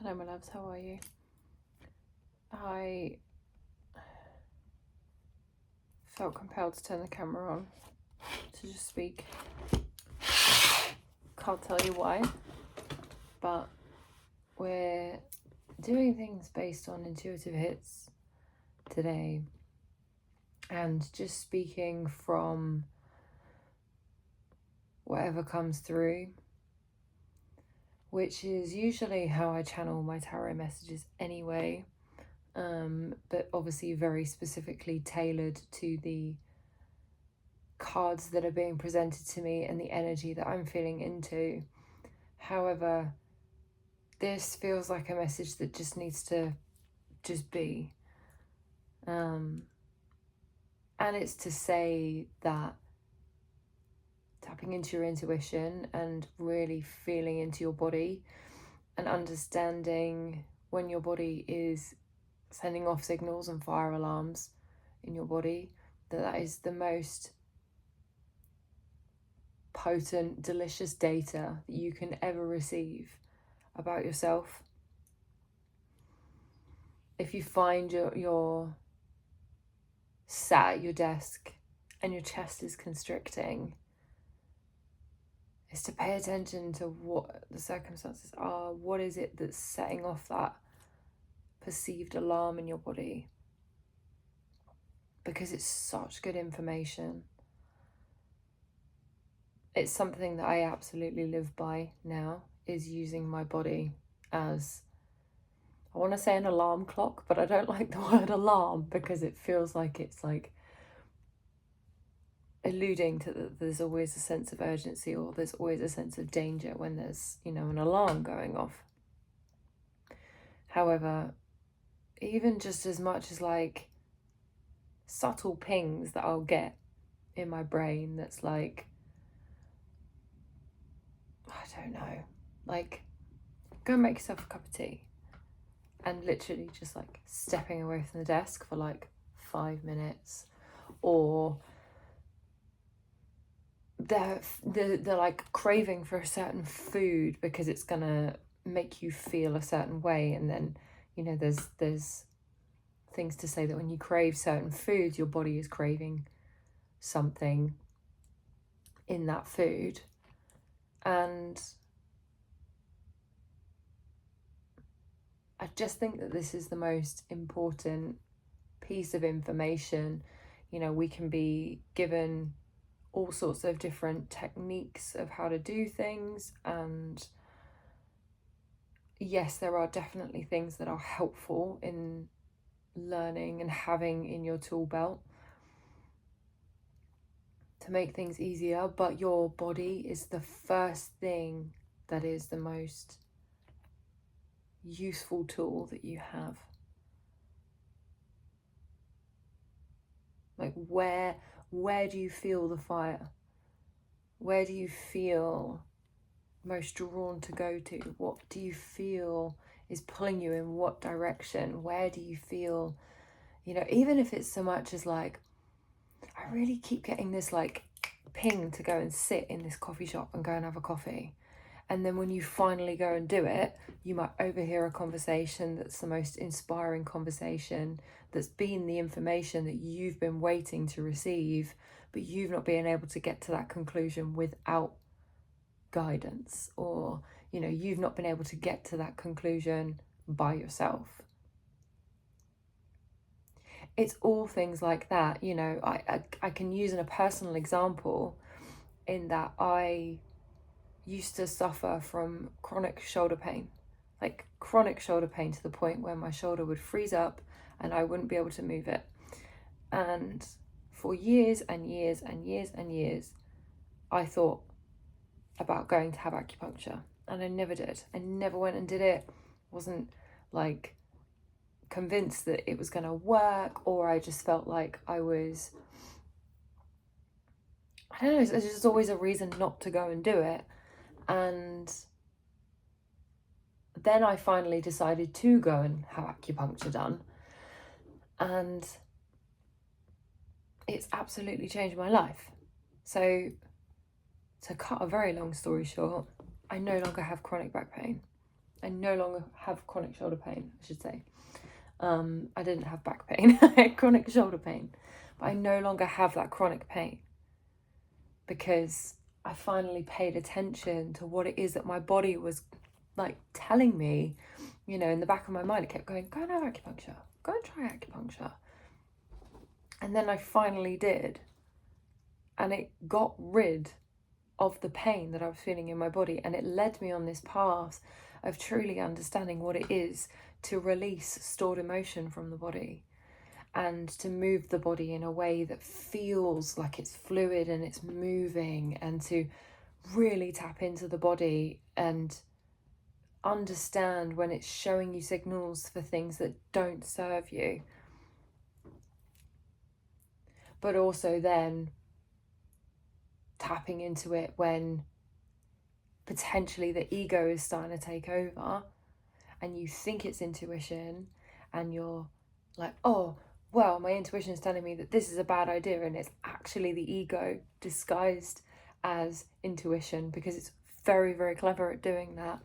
Hello my loves, how are you? I felt compelled to turn the camera on to just speak. Can't tell you why, but we're doing things based on intuitive hits today and just speaking from whatever comes through, which is usually how I channel my tarot messages anyway, but obviously very specifically tailored to the cards that are being presented to me and the energy that I'm feeling into. However, this feels like a message that just needs to just be. And it's to say that tapping into your intuition and really feeling into your body and understanding when your body is sending off signals and fire alarms in your body, that is the most potent, delicious data that you can ever receive about yourself. If you find you're sat at your desk and your chest is constricting, is to pay attention to what the circumstances are. What is it that's setting off that perceived alarm in your body? Because it's such good information. It's something that I absolutely live by now, is using my body as, I want to say an alarm clock, but I don't like the word alarm because it feels like it's like alluding to that there's always a sense of urgency or there's always a sense of danger when there's, an alarm going off. However, even just as much as like subtle pings that I'll get in my brain that's like, I don't know, like go and make yourself a cup of tea, and literally just like stepping away from the desk for like 5 minutes, or they're like craving for a certain food because it's gonna make you feel a certain way, and then there's things to say that when you crave certain foods, your body is craving something in that food. And I just think that this is the most important piece of information. We can be given all sorts of different techniques of how to do things, and yes, there are definitely things that are helpful in learning and having in your tool belt to make things easier, but your body is the first thing that is the most useful tool that you have. Like where do you feel the fire? Where do you feel most drawn to go to? What do you feel is pulling you in what direction? Where do you feel, even if it's so much as like, I really keep getting this like ping to go and sit in this coffee shop and go and have a coffee. And then when you finally go and do it, you might overhear a conversation that's the most inspiring conversation, that's been the information that you've been waiting to receive, but you've not been able to get to that conclusion without guidance, or, you've not been able to get to that conclusion by yourself. It's all things like that. I can use a personal example in that I used to suffer from chronic shoulder pain, like chronic shoulder pain to the point where my shoulder would freeze up and I wouldn't be able to move it. And for years and years and years and years, I thought about going to have acupuncture, and I never did. I never went and did it. Wasn't like convinced that it was going to work, or I just felt like I was, I don't know, there's just always a reason not to go and do it. And then I finally decided to go and have acupuncture done, and it's absolutely changed my life. So to cut a very long story short, I no longer have chronic back pain. I no longer have chronic shoulder pain, I should say. I didn't have back pain, I had chronic shoulder pain, but I no longer have that chronic pain because I finally paid attention to what it is that my body was like telling me. You know, in the back of my mind, it kept going, go and have acupuncture, go and try acupuncture. And then I finally did, and it got rid of the pain that I was feeling in my body, and it led me on this path of truly understanding what it is to release stored emotion from the body and to move the body in a way that feels like it's fluid and it's moving, and to really tap into the body and understand when it's showing you signals for things that don't serve you. But also then tapping into it when potentially the ego is starting to take over and you think it's intuition and you're like, oh, well, my intuition is telling me that this is a bad idea, and it's actually the ego disguised as intuition, because it's very, very clever at doing that,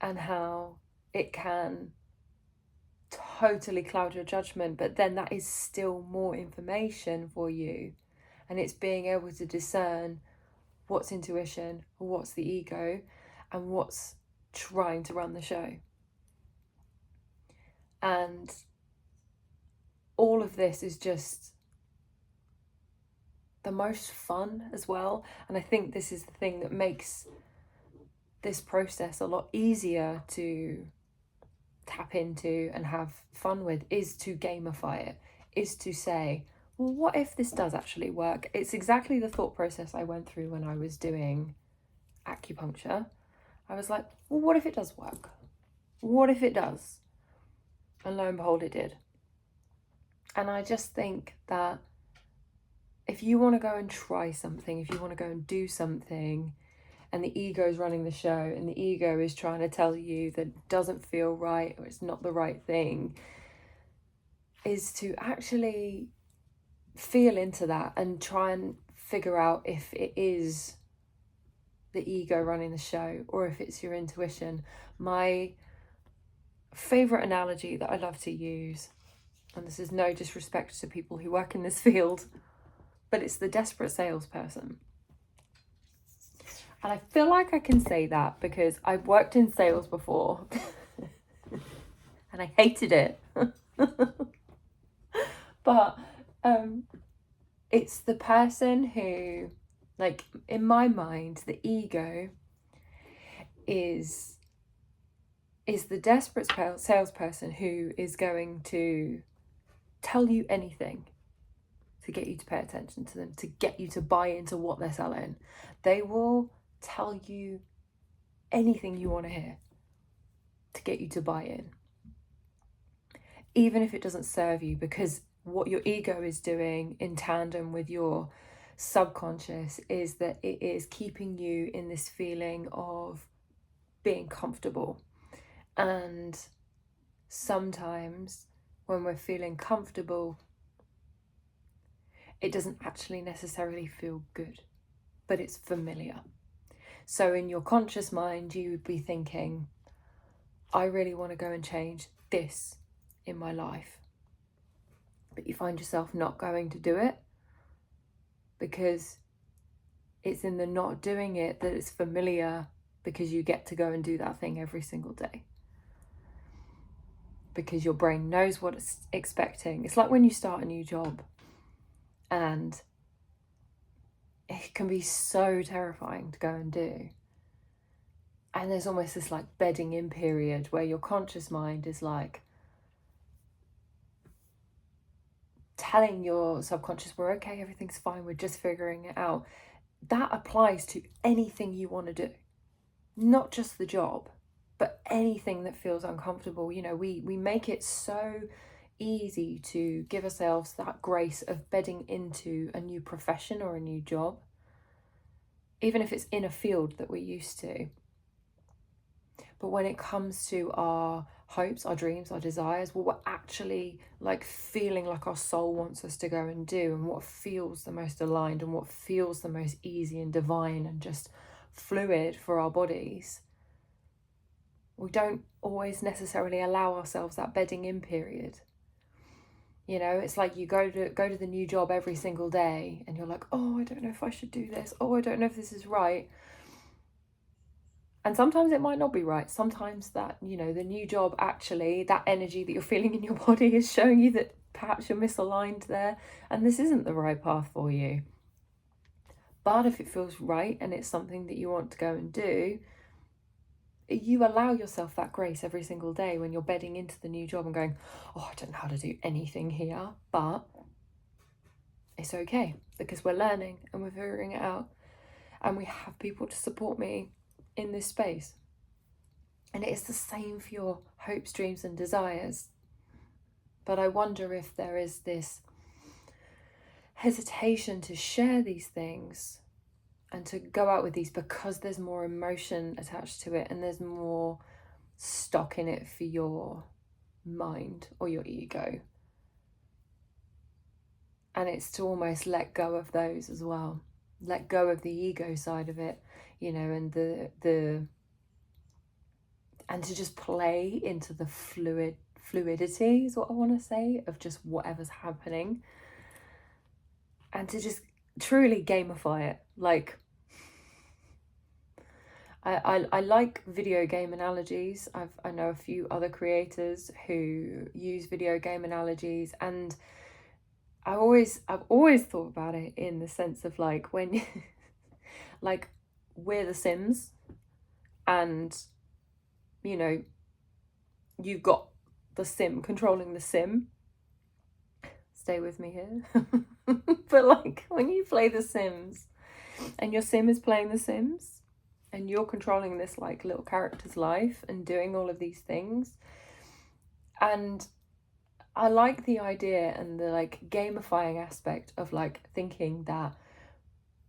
and how it can totally cloud your judgment, but then that is still more information for you, and it's being able to discern what's intuition, what's the ego, and what's trying to run the show. And all of this is just the most fun as well. And I think this is the thing that makes this process a lot easier to tap into and have fun with, is to gamify it, is to say, well, what if this does actually work? It's exactly the thought process I went through when I was doing acupuncture. I was like, well, what if it does work? What if it does? And lo and behold, it did. And I just think that if you want to go and try something, if you want to go and do something, and the ego is running the show, and the ego is trying to tell you that it doesn't feel right or it's not the right thing, is to actually feel into that and try and figure out if it is the ego running the show or if it's your intuition. My favourite analogy that I love to use, and this is no disrespect to people who work in this field, but it's the desperate salesperson. And I feel like I can say that because I've worked in sales before and I hated it. But it's the person who, like, in my mind, the ego is the desperate salesperson who is going to tell you anything to get you to pay attention to them, to get you to buy into what they're selling. They will tell you anything you want to hear to get you to buy in, even if it doesn't serve you, because what your ego is doing in tandem with your subconscious is that it is keeping you in this feeling of being comfortable. And sometimes when we're feeling comfortable, it doesn't actually necessarily feel good, but it's familiar. So in your conscious mind, you would be thinking, I really want to go and change this in my life. But you find yourself not going to do it because it's in the not doing it that it's familiar, because you get to go and do that thing every single day. Because your brain knows what it's expecting. It's like when you start a new job, and it can be so terrifying to go and do. And there's almost this like bedding in period where your conscious mind is like telling your subconscious, we're okay, everything's fine, we're just figuring it out. That applies to anything you want to do, not just the job, but anything that feels uncomfortable. You know, we make it so easy to give ourselves that grace of bedding into a new profession or a new job, even if it's in a field that we're used to. But when it comes to our hopes, our dreams, our desires, what we're actually like feeling like our soul wants us to go and do, and what feels the most aligned and what feels the most easy and divine and just fluid for our bodies, we don't always necessarily allow ourselves that bedding in period. You know, it's like you go to the new job every single day and you're like, oh, I don't know if I should do this. Oh, I don't know if this is right. And sometimes it might not be right. Sometimes that, you know, the new job, actually, that energy that you're feeling in your body is showing you that perhaps you're misaligned there and this isn't the right path for you. But if it feels right and it's something that you want to go and do, you allow yourself that grace every single day when you're bedding into the new job and going, oh, I don't know how to do anything here, but it's okay because we're learning and we're figuring it out and we have people to support me in this space. And it is the same for your hopes, dreams and desires. But I wonder if there is this hesitation to share these things and to go out with these because there's more emotion attached to it and there's more stock in it for your mind or your ego. And it's to almost let go of those as well. Let go of the ego side of it, you know, and and to just play into the fluidity is what I want to say, of just whatever's happening. And to just truly gamify it. Like, I like video game analogies. I know a few other creators who use video game analogies, and I've always thought about it in the sense of like when like we're the Sims and you know you've got the Sim controlling the Sim. Stay with me here. But like when you play the Sims and your Sim is playing the Sims and you're controlling this like little character's life and doing all of these things, and I like the idea and the like gamifying aspect of like thinking that,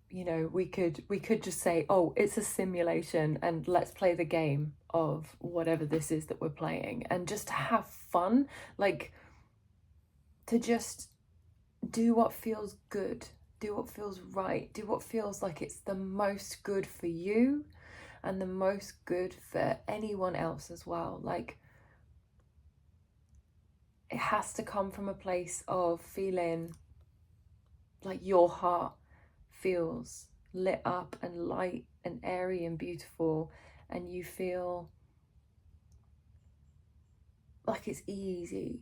you know, we could just say, oh, it's a simulation and let's play the game of whatever this is that we're playing, and just to have fun, like to just do what feels good, do what feels right, do what feels like it's the most good for you and the most good for anyone else as well. Like, it has to come from a place of feeling like your heart feels lit up and light and airy and beautiful, and you feel like it's easy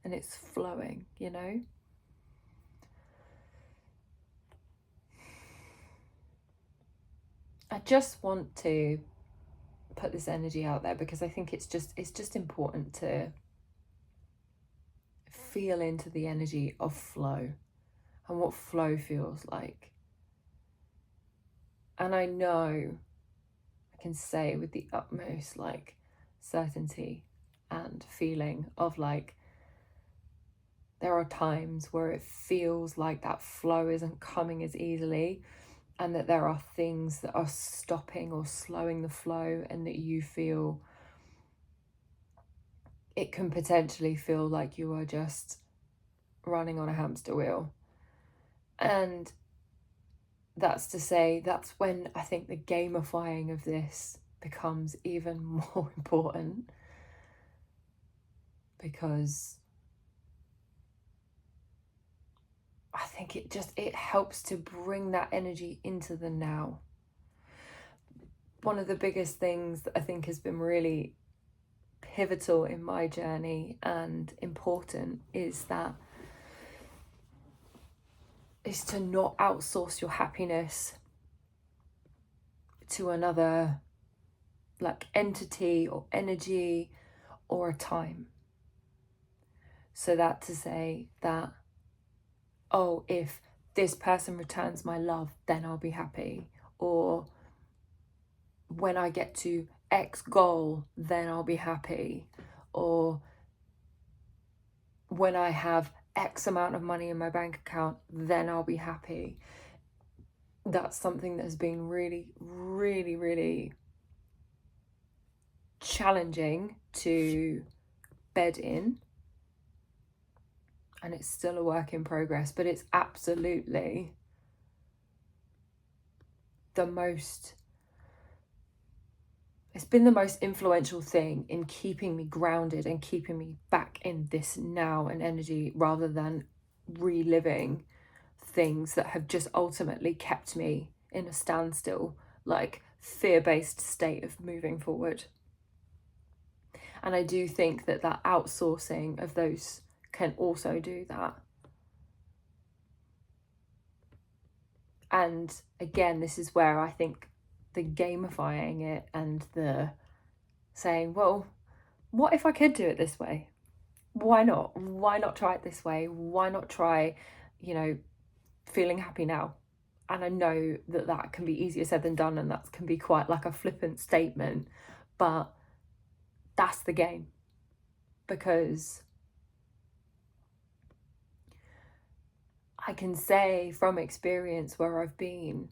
and it's flowing, you know? I just want to put this energy out there because I think it's just important to feel into the energy of flow and what flow feels like. And I know I can say with the utmost like certainty and feeling of like there are times where it feels like that flow isn't coming as easily, and that there are things that are stopping or slowing the flow, and that you feel it can potentially feel like you are just running on a hamster wheel. And that's to say, that's when I think the gamifying of this becomes even more important, because I think it helps to bring that energy into the now. One of the biggest things that I think has been really pivotal in my journey and important is to not outsource your happiness to another like entity or energy or a time. So that to say that, oh, if this person returns my love, then I'll be happy. Or when I get to X goal, then I'll be happy. Or when I have X amount of money in my bank account, then I'll be happy. That's something that has been really, really, really challenging to bed in. And it's still a work in progress, but it's absolutely the most it's been the most influential thing in keeping me grounded and keeping me back in this now and energy, rather than reliving things that have just ultimately kept me in a standstill, like fear-based state of moving forward. And I do think that that outsourcing of those can also do that. And again, this is where I think the gamifying it and the saying, well, what if I could do it this way? Why not? Why not try it this way? Why not try, feeling happy now? And I know that that can be easier said than done, and that can be quite like a flippant statement, but that's the game. Because I can say from experience where I've been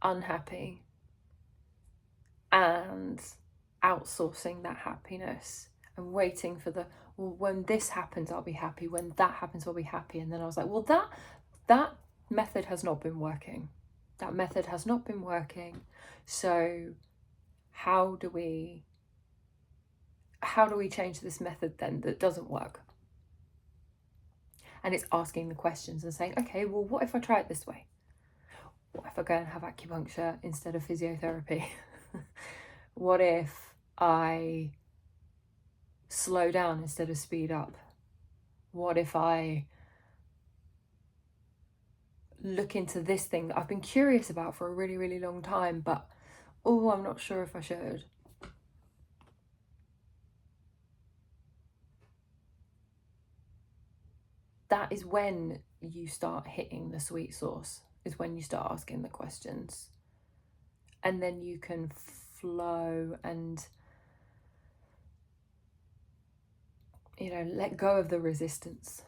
unhappy and outsourcing that happiness and waiting for well, when this happens, I'll be happy. When that happens, I'll be happy. And then I was like, well, that method has not been working. That method has not been working. So how do we change this method then that doesn't work? And it's asking the questions and saying, okay, well, what if I try it this way? What if I go and have acupuncture instead of physiotherapy? What if I slow down instead of speed up? What if I look into this thing that I've been curious about for a really, really long time, but I'm not sure if I should? That is when you start hitting the sweet sauce, is when you start asking the questions. And then you can flow and, let go of the resistance.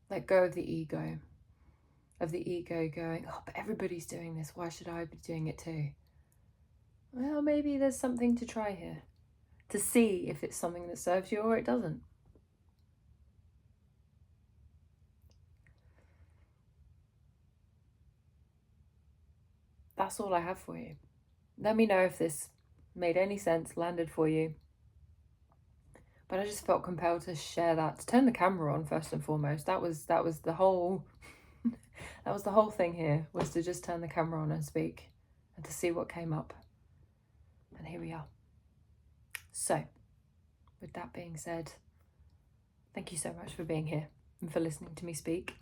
Let go of the ego going, oh, but everybody's doing this. Why should I be doing it too? Well, maybe there's something to try here, to see if it's something that serves you or it doesn't. That's all I have for you. Let me know if this made any sense, landed for you. But I just felt compelled to share that, to turn the camera on first and foremost. That was the whole that was the whole thing here, was to just turn the camera on and speak and to see what came up. And here we are. So, with that being said, thank you so much for being here and for listening to me speak.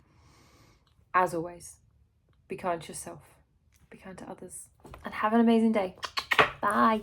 As always, be kind to yourself, be kind to others, and have an amazing day. Bye.